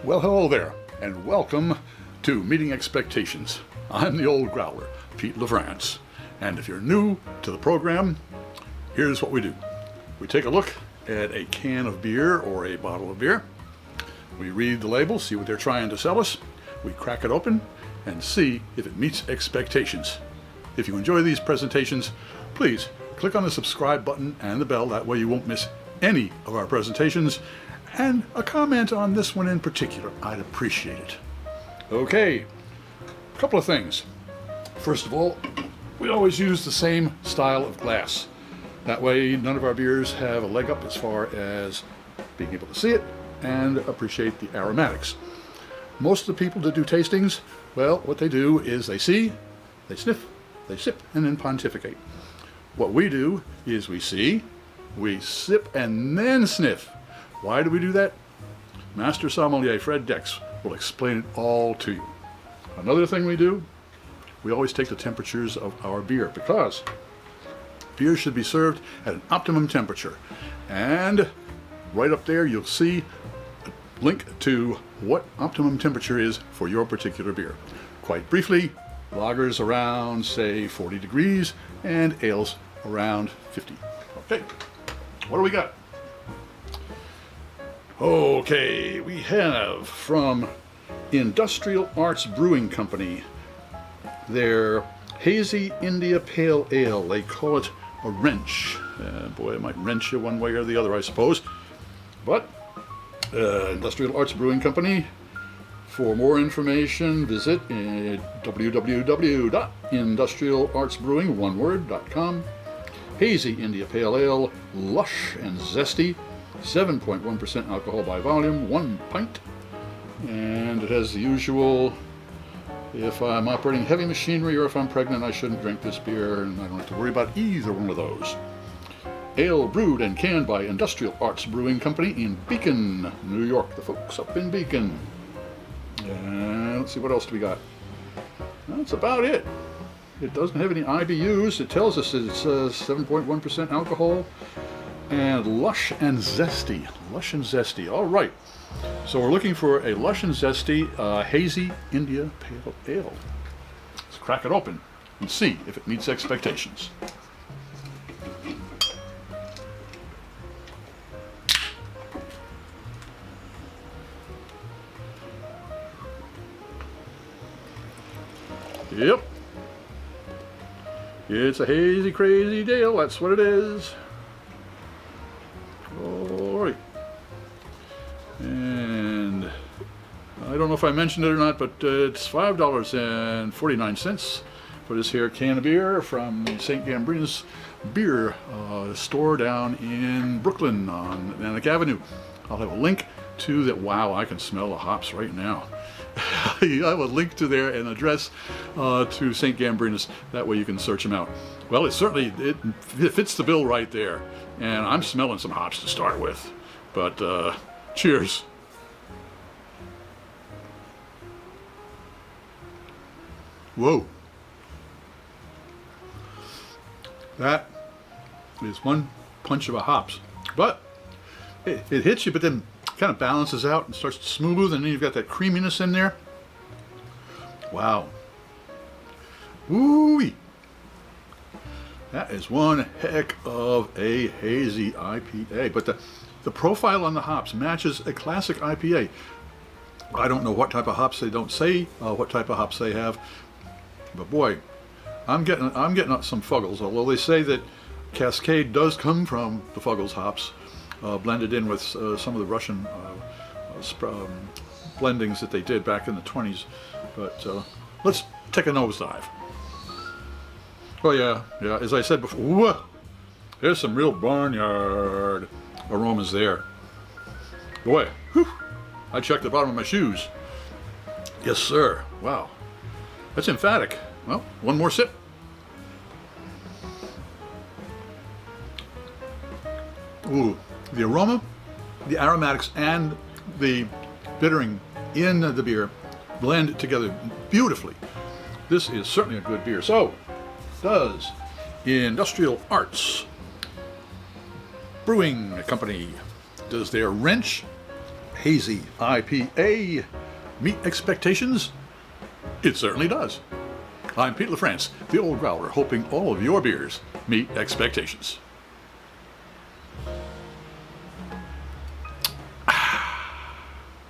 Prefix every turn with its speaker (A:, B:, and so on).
A: Well, hello there, and welcome to Meeting Expectations. I'm the old growler, Pete LaFrance, and if you're new to the program, here's what we do. We take a look at a can of beer or a bottle of beer. We read the label, see what they're trying to sell us. We crack it open and see if it meets expectations. If you enjoy these presentations, please click on the subscribe button and the bell. That way you won't miss any of our presentations. And a comment on this one in particular, I'd appreciate it. Okay, a couple of things. First of all, we always use the same style of glass. That way none of our beers have a leg up as far as being able to see it and appreciate the aromatics. Most of the people that do tastings, well, what they do is they see, they sniff, they sip, and then pontificate. What we do is we see, we sip, and then sniff. Why do we do that? Master Sommelier Fred Dex will explain it all to you. Another thing we do, we always take the temperatures of our beer because beer should be served at an optimum temperature. And right up there you'll see a link to what optimum temperature is for your particular beer. Quite briefly, lagers around, say, 40 degrees and ales around 50. Okay, what do we got? Okay, we have from Industrial Arts Brewing Company their Hazy India Pale Ale. They call it a wrench. Boy, it might wrench you one way or the other, I suppose. But Industrial Arts Brewing Company. For more information, visit www.industrialartsbrewing.com. Hazy India Pale Ale, lush and zesty. 7.1% alcohol by volume, 1 pint, and it has the usual, if I'm operating heavy machinery or if I'm pregnant, I shouldn't drink this beer, and I don't have to worry about either one of those. Ale brewed and canned by Industrial Arts Brewing Company in Beacon, New York, the folks up in Beacon. And let's see, what else do we got? That's about it. It doesn't have any IBUs. It tells us that it's 7.1% alcohol. And lush and zesty. Lush and zesty. All right. So we're looking for a lush and zesty Hazy India Pale Ale. Let's crack it open and see if it meets expectations. Yep. It's a hazy, crazy ale. That's what it is. Alright, and I don't know if I mentioned it or not, but it's $5.49 for this here can of beer from the St. Gambrinus beer store down in Brooklyn on Atlantic Avenue. I'll have a link to that. Wow, I can smell the hops right now. I have a link to there, an address to St. Gambrinus. That way you can search them out. Well, it fits the bill right there. And I'm smelling some hops to start with. But cheers. Whoa. That is one punch of a hops. But it hits you, but then kind of balances out and starts to smooth, and then you've got that creaminess in there. Wow. Ooh-wee. That is one heck of a hazy IPA. But the profile on the hops matches a classic IPA. I don't know what type of hops, they don't say what type of hops they have. But boy, I'm getting some Fuggles, although they say that Cascade does come from the Fuggles hops, blended in with some of the Russian blendings that they did back in the 20s. But let's take a nosedive. Oh yeah, as I said before, whoa, there's some real barnyard aromas there. Boy, whew, I checked the bottom of my shoes. Yes, sir. Wow, that's emphatic. Well, one more sip. Ooh, the aroma, the aromatics, and the bittering in the beer blend together beautifully. This is certainly a good beer. So, does Industrial Arts Brewing Company, does their wrench Hazy IPA meet expectations? It certainly does. I'm Pete LaFrance, the Old Growler, hoping all of your beers meet expectations.